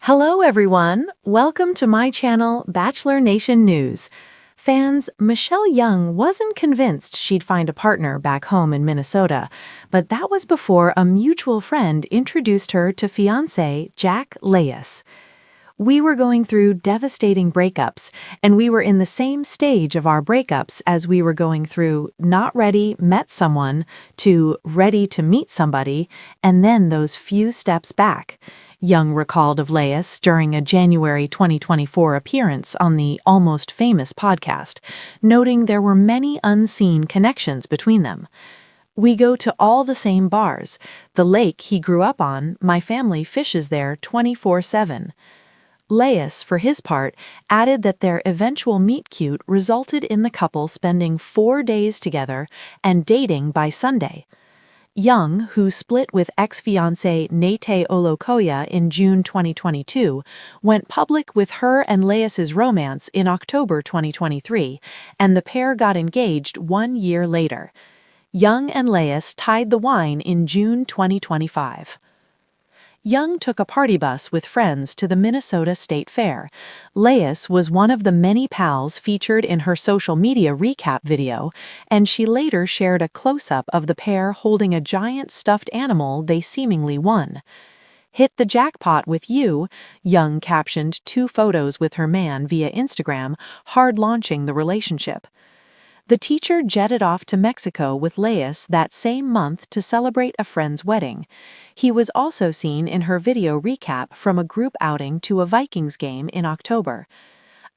Hello everyone! Welcome to my channel, Bachelor Nation News. Fans, Michelle Young wasn't convinced she'd find a partner back home in Minnesota, but that was before a mutual friend introduced her to fiancé Jack Leius. We were going through devastating breakups, and we were in the same stage of our breakups as we were going through not ready, met someone, to ready to meet somebody, and then those few steps back. Young recalled of Leius during a January 2024 appearance on the Almost Famous podcast, noting there were many unseen connections between them. We go to all the same bars. The lake he grew up on, my family fishes there 24/7. Leius, for his part, added that their eventual meet-cute resulted in the couple spending 4 days together and dating by Sunday. Young, who split with ex-fiancé Nate Olokoya in June 2022, went public with her and Leius's romance in October 2023, and the pair got engaged 1 year later. Young and Leius tied the wine in June 2025. Young took a party bus with friends to the Minnesota State Fair. Leius was one of the many pals featured in her social media recap video, and she later shared a close-up of the pair holding a giant stuffed animal they seemingly won. "Hit the jackpot with you," Young captioned 2 photos with her man via Instagram, hard launching the relationship. The teacher jetted off to Mexico with Leius that same month to celebrate a friend's wedding. He was also seen in her video recap from a group outing to a Vikings game in October.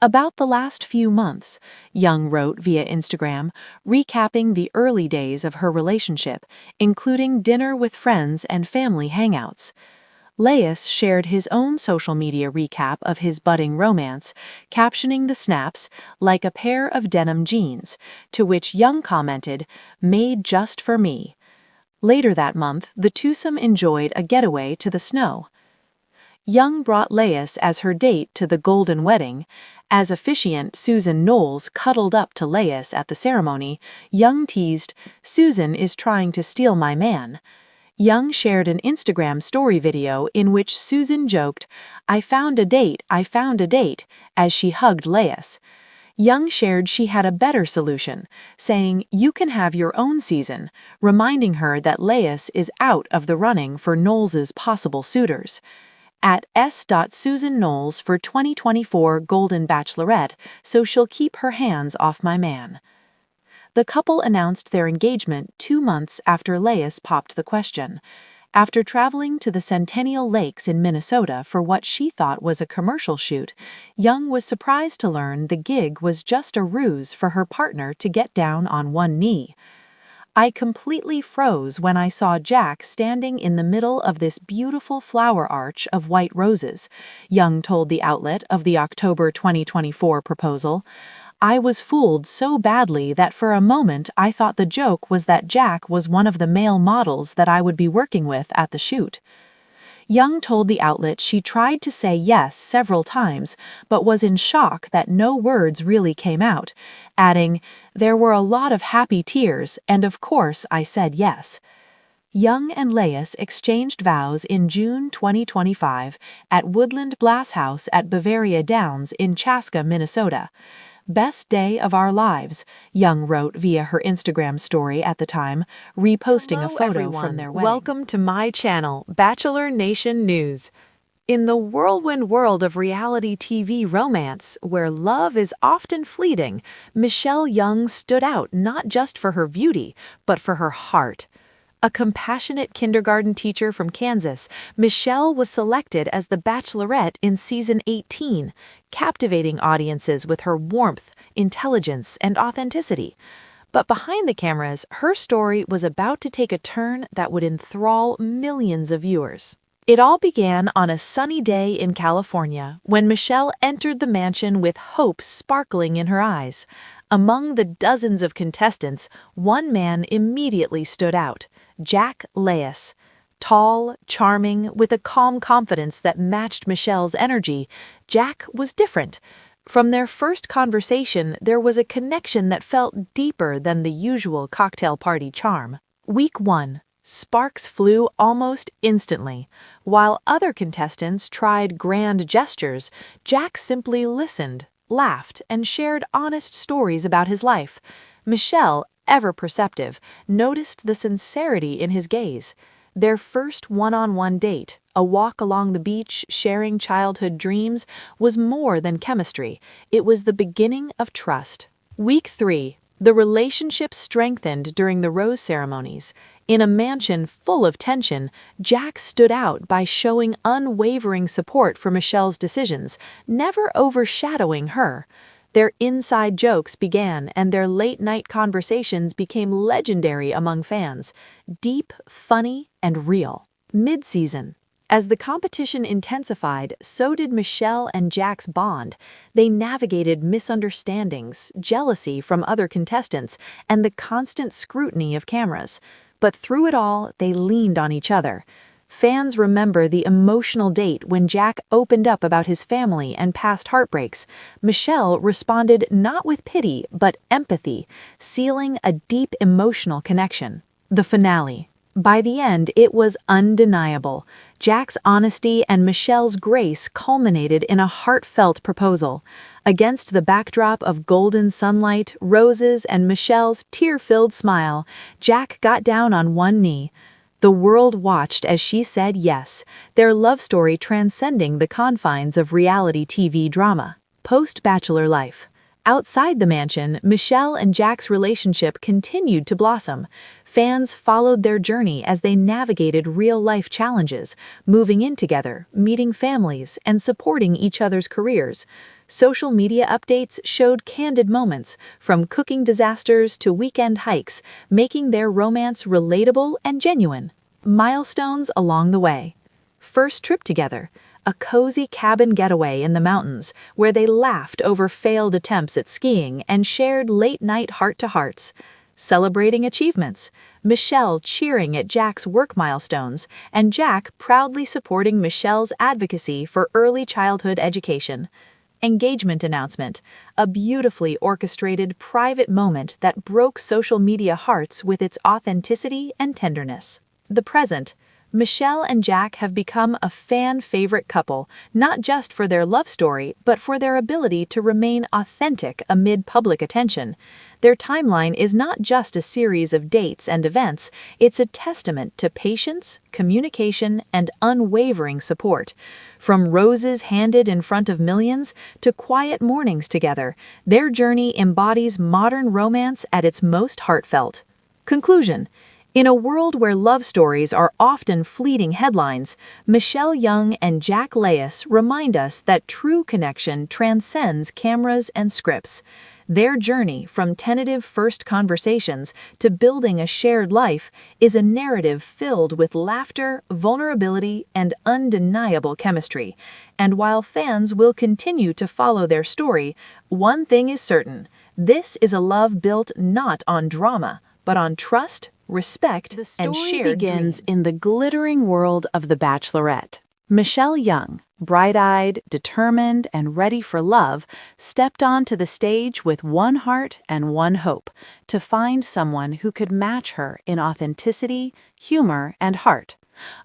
About the last few months, Young wrote via Instagram, recapping the early days of her relationship, including dinner with friends and family hangouts. Leius shared his own social media recap of his budding romance, captioning the snaps, "like a pair of denim jeans," to which Young commented, "made just for me." Later that month, the twosome enjoyed a getaway to the snow. Young brought Leius as her date to the Golden Wedding. As officiant Susan Knowles cuddled up to Leius at the ceremony, Young teased, "Susan is trying to steal my man." Young shared an Instagram story video in which Susan joked, I found a date," as she hugged Leius. Young shared she had a better solution, saying, "You can have your own season," reminding her that Leius is out of the running for Knowles's possible suitors. At s.susanknowles for 2024 Golden Bachelorette, so she'll keep her hands off my man. The couple announced their engagement 2 months after Leius popped the question. After traveling to the Centennial Lakes in Minnesota for what she thought was a commercial shoot, Young was surprised to learn the gig was just a ruse for her partner to get down on one knee. "I completely froze when I saw Jack standing in the middle of this beautiful flower arch of white roses," Young told the outlet of the October 2024 proposal. "I was fooled so badly that for a moment I thought the joke was that Jack was one of the male models that I would be working with at the shoot." Young told the outlet she tried to say yes several times, but was in shock that no words really came out, adding, "There were a lot of happy tears, and of course I said yes." Young and Leius exchanged vows in June 2025 at Woodland Glass House at Bavaria Downs in Chaska, Minnesota. "Best day of our lives," Young wrote via her Instagram story at the time, reposting a photo from their wedding. Welcome to my channel, Bachelor Nation News. In the whirlwind world of reality TV romance, where love is often fleeting, Michelle Young stood out not just for her beauty, but for her heart. A compassionate kindergarten teacher from Kansas, Michelle was selected as the Bachelorette in season 18, captivating audiences with her warmth, intelligence, and authenticity. But behind the cameras, her story was about to take a turn that would enthrall millions of viewers. It all began on a sunny day in California when Michelle entered the mansion with hope sparkling in her eyes. Among the dozens of contestants, one man immediately stood out, Jack Leius. Tall, charming, with a calm confidence that matched Michelle's energy, Jack was different. From their first conversation, there was a connection that felt deeper than the usual cocktail party charm. Week 1. Sparks flew almost instantly. While other contestants tried grand gestures, Jack simply listened, laughed, and shared honest stories about his life. Michelle, ever perceptive, noticed the sincerity in his gaze. Their first one-on-one date, a walk along the beach sharing childhood dreams, was more than chemistry. It was the beginning of trust. Week 3. The relationship strengthened during the rose ceremonies. In a mansion full of tension, Jack stood out by showing unwavering support for Michelle's decisions, never overshadowing her. Their inside jokes began, and their late-night conversations became legendary among fans. Deep, funny, and real. Mid-season. As the competition intensified, so did Michelle and Jack's bond. They navigated misunderstandings, jealousy from other contestants, and the constant scrutiny of cameras. But through it all, they leaned on each other. Fans remember the emotional date when Jack opened up about his family and past heartbreaks. Michelle responded not with pity, but empathy, sealing a deep emotional connection. The finale. By the end, it was undeniable. Jack's honesty and Michelle's grace culminated in a heartfelt proposal. Against the backdrop of golden sunlight, roses, and Michelle's tear-filled smile, Jack got down on one knee. The world watched as she said yes, their love story transcending the confines of reality TV drama. Post-Bachelor life. Outside the mansion, Michelle and Jack's relationship continued to blossom. Fans followed their journey as they navigated real-life challenges, moving in together, meeting families, and supporting each other's careers. Social media updates showed candid moments, from cooking disasters to weekend hikes, making their romance relatable and genuine. Milestones along the way. First trip together. A cozy cabin getaway in the mountains, where they laughed over failed attempts at skiing and shared late-night heart-to-hearts. Celebrating achievements. Michelle cheering at Jack's work milestones, and Jack proudly supporting Michelle's advocacy for early childhood education. Engagement announcement. A beautifully orchestrated private moment that broke social media hearts with its authenticity and tenderness. The present. Michelle and Jack have become a fan-favorite couple, not just for their love story, but for their ability to remain authentic amid public attention. Their timeline is not just a series of dates and events, it's a testament to patience, communication, and unwavering support. From roses handed in front of millions to quiet mornings together, their journey embodies modern romance at its most heartfelt. Conclusion. In a world where love stories are often fleeting headlines, Michelle Young and Jack Leius remind us that true connection transcends cameras and scripts. Their journey from tentative first conversations to building a shared life is a narrative filled with laughter, vulnerability, and undeniable chemistry. And while fans will continue to follow their story, one thing is certain: this is a love built not on drama, but on trust, respect, and shared dreams. The story begins in the glittering world of The Bachelorette. Michelle Young, bright-eyed, determined, and ready for love, stepped onto the stage with one heart and one hope: to find someone who could match her in authenticity, humor, and heart.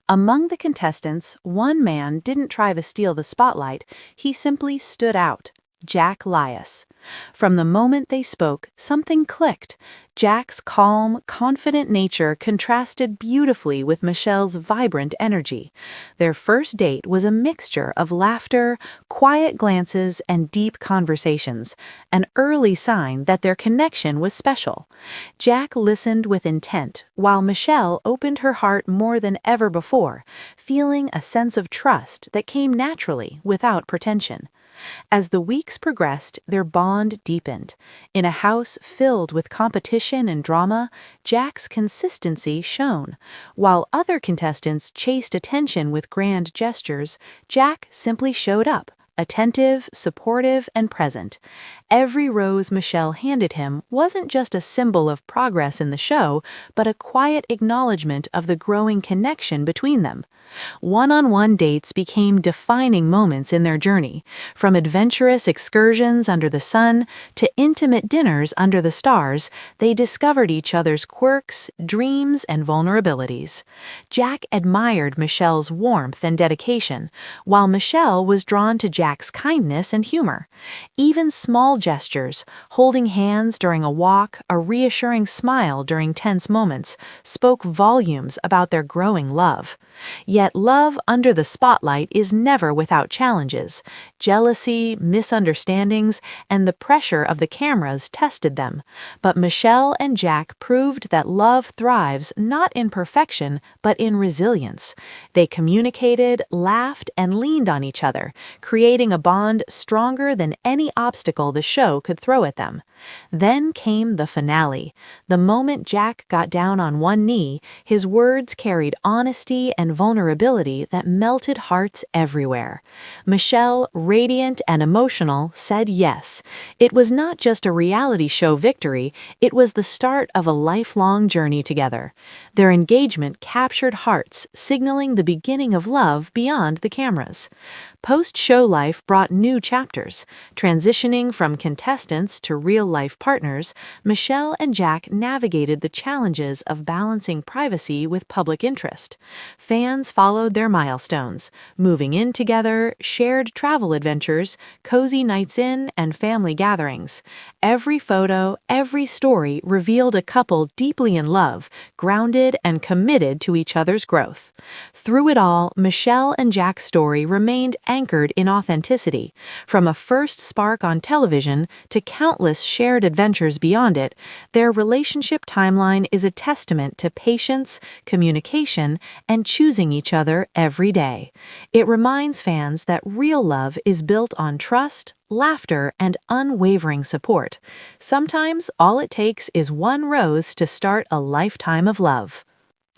Among the contestants, one man didn't try to steal the spotlight, he simply stood out: Jack Leius. From the moment they spoke, something clicked. Jack's calm, confident nature contrasted beautifully with Michelle's vibrant energy. Their first date was a mixture of laughter, quiet glances, and deep conversations, an early sign that their connection was special. Jack listened with intent, while Michelle opened her heart more than ever before, feeling a sense of trust that came naturally without pretension. As the weeks progressed, their bond deepened. In a house filled with competition and drama, Jack's consistency shone. While other contestants chased attention with grand gestures, Jack simply showed up, attentive, supportive, and present. Every rose Michelle handed him wasn't just a symbol of progress in the show, but a quiet acknowledgement of the growing connection between them. One-on-one dates became defining moments in their journey, from adventurous excursions under the sun to intimate dinners under the stars. They discovered each other's quirks, dreams, and vulnerabilities. Jack admired Michelle's warmth and dedication, while Michelle was drawn to Jack's kindness and humor. Even small gestures, holding hands during a walk, a reassuring smile during tense moments, spoke volumes about their growing love. Yet love under the spotlight is never without challenges. Jealousy, misunderstandings, and the pressure of the cameras tested them. But Michelle and Jack proved that love thrives not in perfection, but in resilience. They communicated, laughed, and leaned on each other, creating a bond stronger than any obstacle the show could throw at them. Then came the finale. The moment Jack got down on one knee, his words carried honesty and vulnerability that melted hearts everywhere. Michelle, radiant and emotional, said yes. It was not just a reality show victory, it was the start of a lifelong journey together. Their engagement captured hearts, signaling the beginning of love beyond the cameras. Post-show life brought new chapters. Transitioning from contestants to real-life partners, Michelle and Jack navigated the challenges of balancing privacy with public interest. Fans followed their milestones, moving in together, shared travel adventures, cozy nights in, and family gatherings. Every photo, every story revealed a couple deeply in love, grounded and committed to each other's growth. Through it all, Michelle and Jack's story remained anchored in authenticity. From a first spark on television to countless shared adventures beyond it, their relationship timeline is a testament to patience, communication, and choosing each other every day. It reminds fans that real love is built on trust, laughter, and unwavering support. Sometimes all it takes is one rose to start a lifetime of love.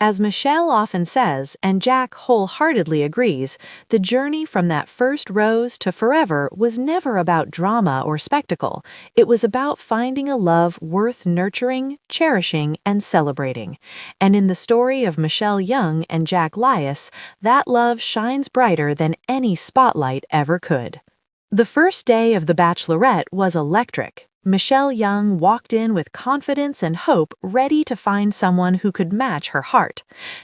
As Michelle often says, and Jack wholeheartedly agrees, the journey from that first rose to forever was never about drama or spectacle. It was about finding a love worth nurturing, cherishing, and celebrating. And in the story of Michelle Young and Jack Leius, that love shines brighter than any spotlight ever could. The first day of The Bachelorette was electric. Michelle Young walked in with confidence and hope, ready to find someone who could match her heart.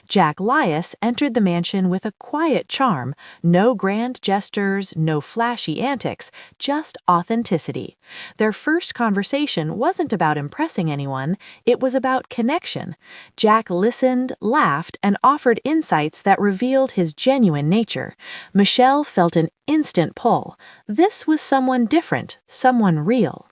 Jack Leius entered the mansion with a quiet charm, no grand gestures, no flashy antics, just authenticity. Their first conversation wasn't about impressing anyone, it was about connection. Jack listened, laughed, and offered insights that revealed his genuine nature. Michelle felt an instant pull. This was someone different, someone real.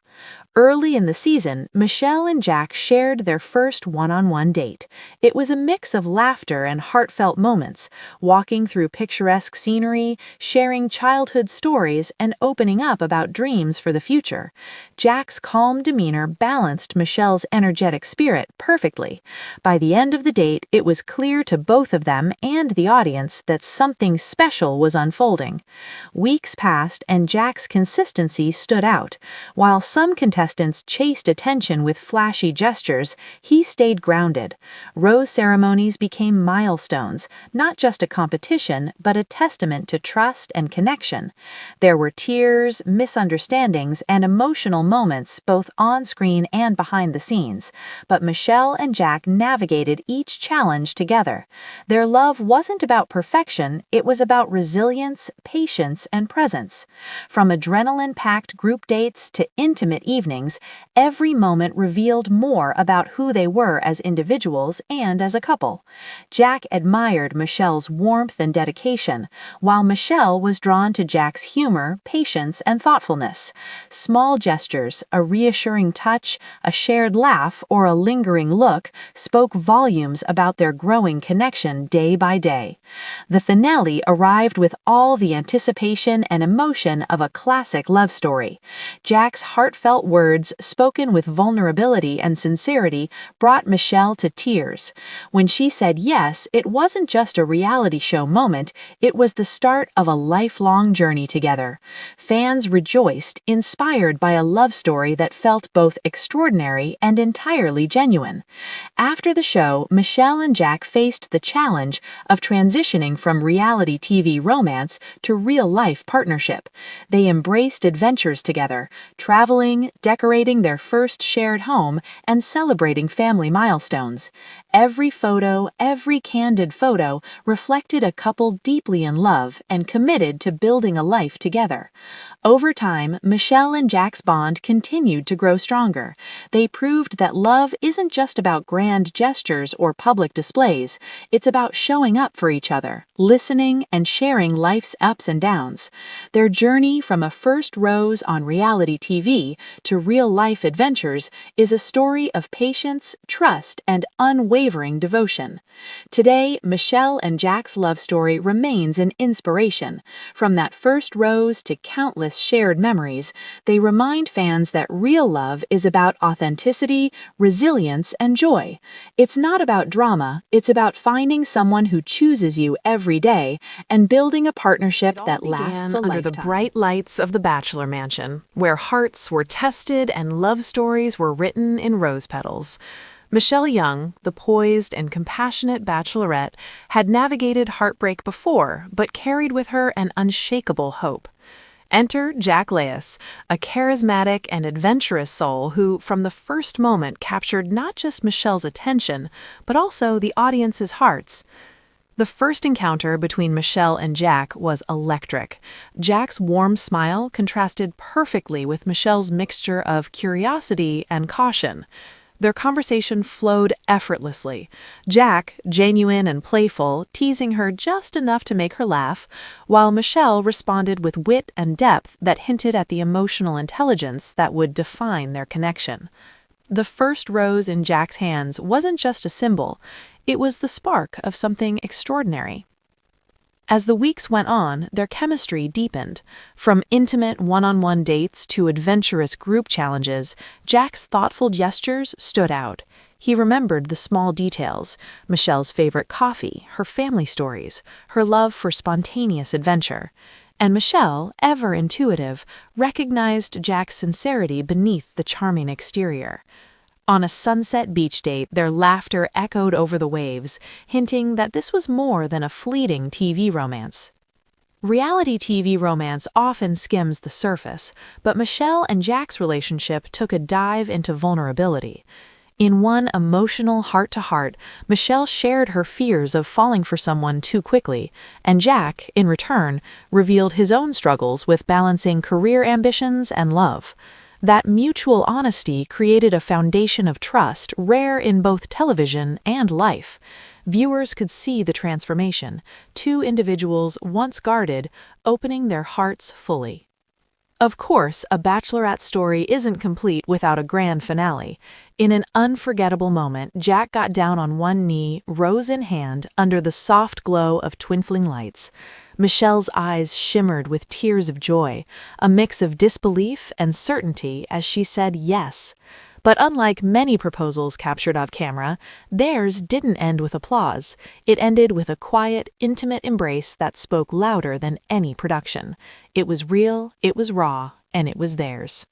Early in the season, Michelle and Jack shared their first one-on-one date. It was a mix of laughter and heartfelt moments, walking through picturesque scenery, sharing childhood stories, and opening up about dreams for the future. Jack's calm demeanor balanced Michelle's energetic spirit perfectly. By the end of the date, it was clear to both of them and the audience that something special was unfolding. Weeks passed, and Jack's consistency stood out. While some contestants chased attention with flashy gestures, he stayed grounded. Rose ceremonies became milestones, not just a competition, but a testament to trust and connection. There were tears, misunderstandings, and emotional moments both on screen and behind the scenes, but Michelle and Jack navigated each challenge together. Their love wasn't about perfection, it was about resilience, patience, and presence. From adrenaline-packed group dates to intimate evenings, every moment revealed more about who they were as individuals and as a couple. Jack admired Michelle's warmth and dedication, while Michelle was drawn to Jack's humor, patience, and thoughtfulness. Small gestures, a reassuring touch, a shared laugh, or a lingering look spoke volumes about their growing connection day by day. The finale arrived with all the anticipation and emotion of a classic love story. Jack's heartfelt words words, spoken with vulnerability and sincerity, brought Michelle to tears. When she said yes, it wasn't just a reality show moment, it was the start of a lifelong journey together. Fans rejoiced, inspired by a love story that felt both extraordinary and entirely genuine. After the show, Michelle and Jack faced the challenge of transitioning from reality TV romance to real-life partnership. They embraced adventures together, traveling, decorating their first shared home, and celebrating family milestones. Every photo, every candid photo, reflected a couple deeply in love and committed to building a life together. Over time, Michelle and Jack's bond continued to grow stronger. They proved that love isn't just about grand gestures or public displays, it's about showing up for each other, listening, and sharing life's ups and downs. Their journey from a first rose on reality TV to real-life adventures is a story of patience, trust, and unwavering devotion. Today, Michelle and Jack's love story remains an inspiration. From that first rose to countless shared memories, they remind fans that real love is about authenticity, resilience, and joy. It's not about drama, it's about finding someone who chooses you every day and building a partnership that lasts a lifetime. Under the bright lights of the Bachelor mansion, where hearts were tested and love stories were written in rose petals. Michelle Young, the poised and compassionate Bachelorette, had navigated heartbreak before, but carried with her an unshakable hope. Enter Jack Leius, a charismatic and adventurous soul who, from the first moment, captured not just Michelle's attention, but also the audience's hearts. The first encounter between Michelle and Jack was electric. Jack's warm smile contrasted perfectly with Michelle's mixture of curiosity and caution. Their conversation flowed effortlessly. Jack, genuine and playful, teasing her just enough to make her laugh, while Michelle responded with wit and depth that hinted at the emotional intelligence that would define their connection. The first rose in Jack's hands wasn't just a symbol, it was the spark of something extraordinary. As the weeks went on, their chemistry deepened. From intimate one-on-one dates to adventurous group challenges, Jack's thoughtful gestures stood out. He remembered the small details: Michelle's favorite coffee, her family stories, her love for spontaneous adventure. And Michelle, ever intuitive, recognized Jack's sincerity beneath the charming exterior. On a sunset beach date, their laughter echoed over the waves, hinting that this was more than a fleeting TV romance. Reality TV romance often skims the surface, but Michelle and Jack's relationship took a dive into vulnerability. In one emotional heart-to-heart, Michelle shared her fears of falling for someone too quickly, and Jack, in return, revealed his own struggles with balancing career ambitions and love. That mutual honesty created a foundation of trust rare in both television and life. Viewers could see the transformation, two individuals once guarded, opening their hearts fully. Of course, a Bachelorette story isn't complete without a grand finale. In an unforgettable moment, Jack got down on one knee, rose in hand, under the soft glow of twinkling lights. Michelle's eyes shimmered with tears of joy, a mix of disbelief and certainty as she said yes. But unlike many proposals captured off camera, theirs didn't end with applause. It ended with a quiet, intimate embrace that spoke louder than any production. It was real, it was raw, and it was theirs.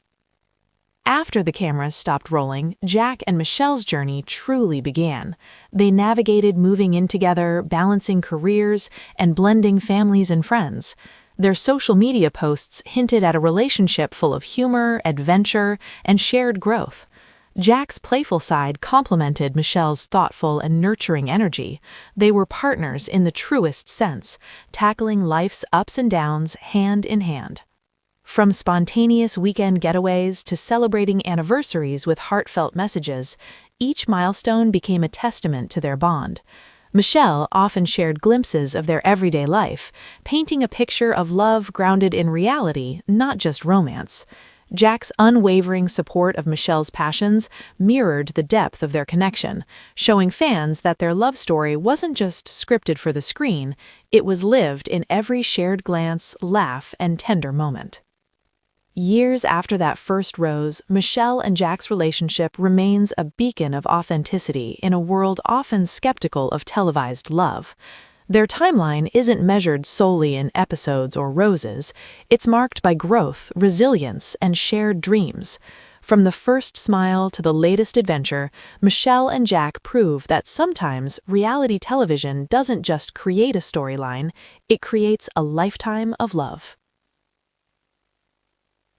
After the cameras stopped rolling, Jack and Michelle's journey truly began. They navigated moving in together, balancing careers, and blending families and friends. Their social media posts hinted at a relationship full of humor, adventure, and shared growth. Jack's playful side complemented Michelle's thoughtful and nurturing energy. They were partners in the truest sense, tackling life's ups and downs hand in hand. From spontaneous weekend getaways to celebrating anniversaries with heartfelt messages, each milestone became a testament to their bond. Michelle often shared glimpses of their everyday life, painting a picture of love grounded in reality, not just romance. Jack's unwavering support of Michelle's passions mirrored the depth of their connection, showing fans that their love story wasn't just scripted for the screen, it was lived in every shared glance, laugh, and tender moment. Years after that first rose, Michelle and Jack's relationship remains a beacon of authenticity in a world often skeptical of televised love. Their timeline isn't measured solely in episodes or roses. It's marked by growth, resilience, and shared dreams. From the first smile to the latest adventure, Michelle and Jack prove that sometimes reality television doesn't just create a storyline, it creates a lifetime of love.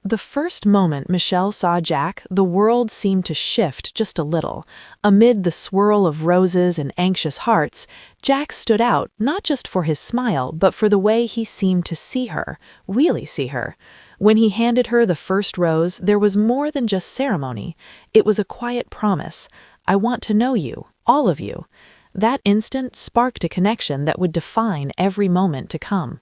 The first moment Michelle saw Jack, the world seemed to shift just a little. Amid the swirl of roses and anxious hearts, Jack stood out not just for his smile, but for the way he seemed to see her, really see her. When he handed her the first rose, there was more than just ceremony. It was a quiet promise. "I want to know you, all of you." That instant sparked a connection that would define every moment to come.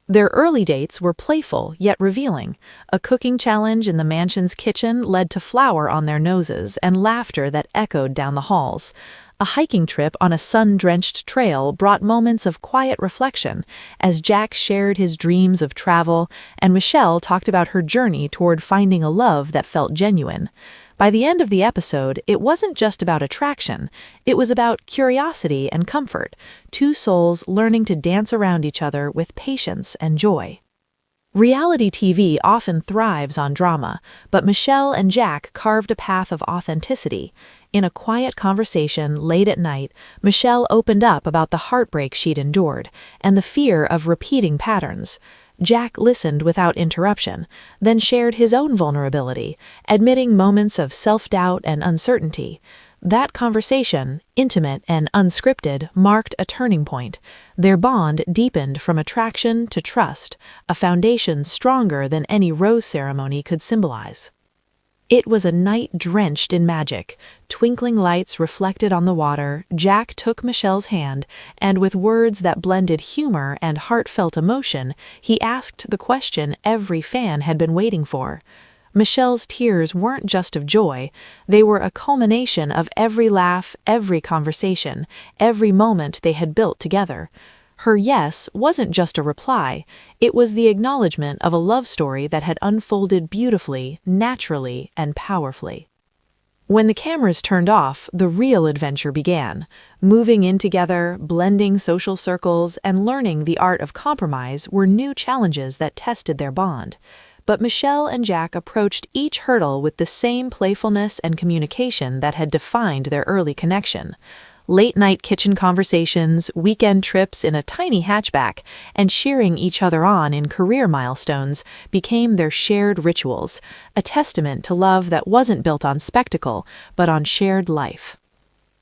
Their early dates were playful yet revealing. A cooking challenge in the mansion's kitchen led to flour on their noses and laughter that echoed down the halls. A hiking trip on a sun-drenched trail brought moments of quiet reflection as Jack shared his dreams of travel and Michelle talked about her journey toward finding a love that felt genuine. By the end of the episode, it wasn't just about attraction, it was about curiosity and comfort, two souls learning to dance around each other with patience and joy. Reality TV often thrives on drama, but Michelle and Jack carved a path of authenticity. In a quiet conversation late at night, Michelle opened up about the heartbreak she'd endured and the fear of repeating patterns. Jack listened without interruption, then shared his own vulnerability, admitting moments of self-doubt and uncertainty. That conversation, intimate and unscripted, marked a turning point. Their bond deepened from attraction to trust, a foundation stronger than any rose ceremony could symbolize. It was a night drenched in magic. Twinkling lights reflected on the water. Jack took Michelle's hand, and with words that blended humor and heartfelt emotion, he asked the question every fan had been waiting for. Michelle's tears weren't just of joy, they were a culmination of every laugh, every conversation, every moment they had built together. Her yes wasn't just a reply, it was the acknowledgement of a love story that had unfolded beautifully, naturally, and powerfully. When the cameras turned off, the real adventure began. Moving in together, blending social circles, and learning the art of compromise were new challenges that tested their bond. But Michelle and Jack approached each hurdle with the same playfulness and communication that had defined their early connection. Late-night kitchen conversations, weekend trips in a tiny hatchback, and cheering each other on in career milestones became their shared rituals, a testament to love that wasn't built on spectacle, but on shared life.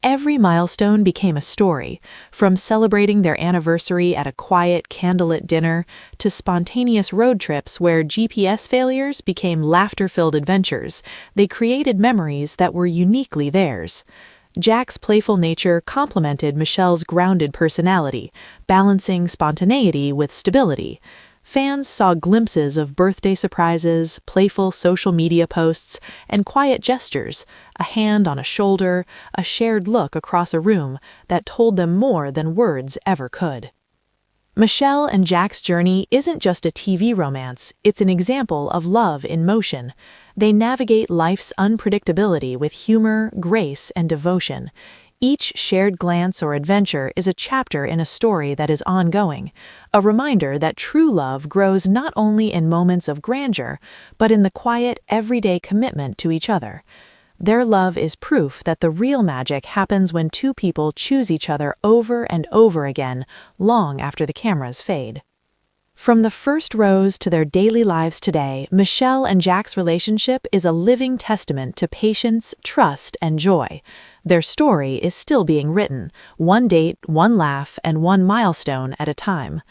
Every milestone became a story, from celebrating their anniversary at a quiet, candlelit dinner to spontaneous road trips where GPS failures became laughter-filled adventures. They created memories that were uniquely theirs. Jack's playful nature complemented Michelle's grounded personality, balancing spontaneity with stability. Fans saw glimpses of birthday surprises, playful social media posts, and quiet gestures, a hand on a shoulder, a shared look across a room that told them more than words ever could. Michelle and Jack's journey isn't just a TV romance, it's an example of love in motion. They navigate life's unpredictability with humor, grace, and devotion. Each shared glance or adventure is a chapter in a story that is ongoing, a reminder that true love grows not only in moments of grandeur, but in the quiet, everyday commitment to each other. Their love is proof that the real magic happens when two people choose each other over and over again, long after the cameras fade. From the first rose to their daily lives today, Michelle and Jack's relationship is a living testament to patience, trust, and joy. Their story is still being written, one date, one laugh, and one milestone at a time.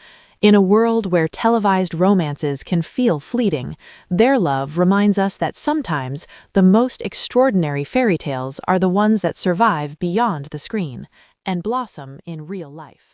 In a world where televised romances can feel fleeting, their love reminds us that sometimes the most extraordinary fairy tales are the ones that survive beyond the screen and blossom in real life.